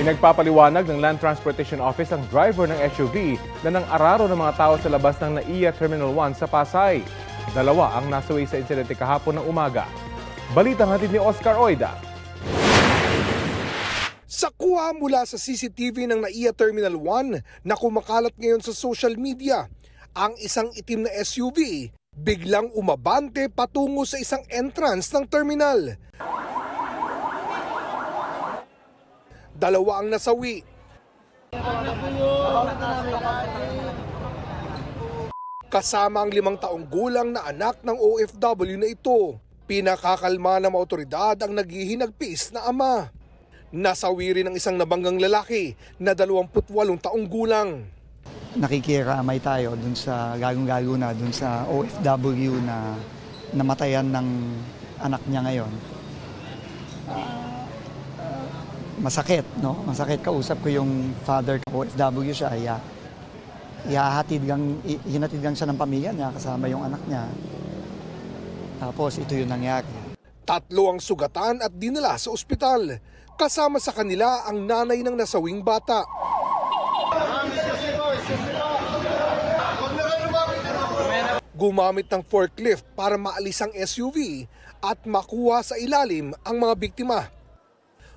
Pinagpapaliwanag ng Land Transportation Office ang driver ng SUV na nang-araro ng mga tao sa labas ng NAIA Terminal 1 sa Pasay. Dalawa ang nasawi sa insidente kahapon ng umaga. Balitang hatid ni Oscar Oida. Sa kuha mula sa CCTV ng NAIA Terminal 1 na kumakalat ngayon sa social media, ang isang itim na SUV biglang umabante patungo sa isang entrance ng terminal. Dalawa ang nasawi. Kasama ang 5 taong gulang na anak ng OFW na ito. Pinakakalma ng otoridad ang naghihinagpis na ama. Nasawi rin ang isang nabanggang lalaki na 28 taong gulang. Nakikiramay tayo dun sa galong-galo na dun sa OFW na namatayan ng anak niya ngayon. Masakit, no? Masakit. Kausap ko yung father ng OFW siya. Hinatid lang siya ng pamilya niya kasama yung anak niya. Tapos ito yung nangyari. 3 ang sugatan at dinala sa ospital. Kasama sa kanila ang nanay ng nasawing bata. Gumamit ng forklift para maalis ang SUV at makuha sa ilalim ang mga biktima.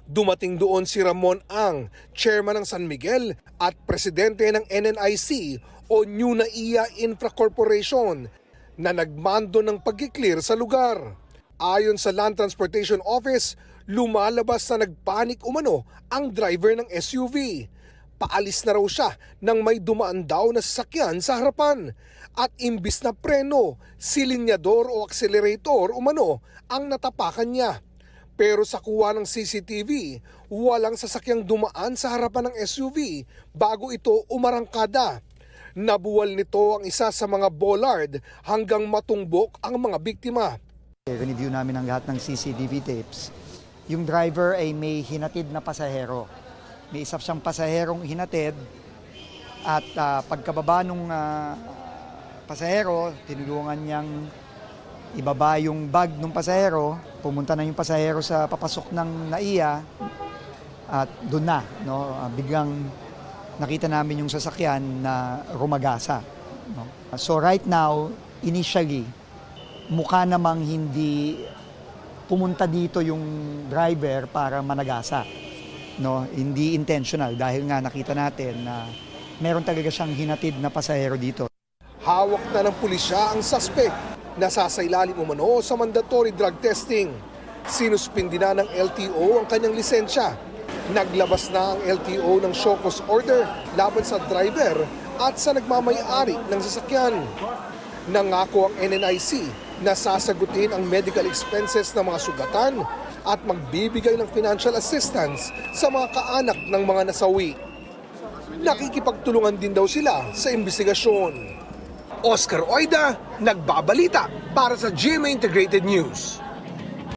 Dumating doon si Ramon Ang, chairman ng San Miguel at presidente ng NNIC o New NAIA Infra Corporation na nagmando ng pag-clear sa lugar. Ayon sa Land Transportation Office, lumalabas na nagpanik umano ang driver ng SUV. Paalis na raw siya nang may dumaan daw na sasakyan sa harapan at imbis na preno, silinyador o accelerator umano ang natapakan niya. Pero sa kuha ng CCTV, walang sasakyang dumaan sa harapan ng SUV bago ito umarangkada. Nabuwal nito ang isa sa mga bollard hanggang matumbok ang mga biktima. Review namin ang lahat ng CCTV tapes. Yung driver ay may hinatid na pasahero. May isa siyang pasaherong hinatid at pagkababa ng pasahero, tinulungan niyang ibaba yung bag ng pasahero. Pumunta na yung pasahero sa papasok ng NAIA at doon na, no, biglang nakita namin yung sasakyan na rumagasa. No? So right now, initially, mukha namang hindi pumunta dito yung driver para managasa. No? Hindi intentional dahil nga nakita natin na meron talaga siyang hinatid na pasahero dito. Hawak na ng pulisya ang suspect. Nasasailalim umano sa mandatory drug testing. Sinuspindi na ng LTO ang kanyang lisensya. Naglabas na ang LTO ng show cause order laban sa driver at sa nagmamay-ari ng sasakyan. Nangako ang NNIC na sasagutin ang medical expenses ng mga sugatan at magbibigay ng financial assistance sa mga kaanak ng mga nasawi. Nakikipagtulungan din daw sila sa investigasyon. Oscar Oida, nagbabalita para sa GMA Integrated News.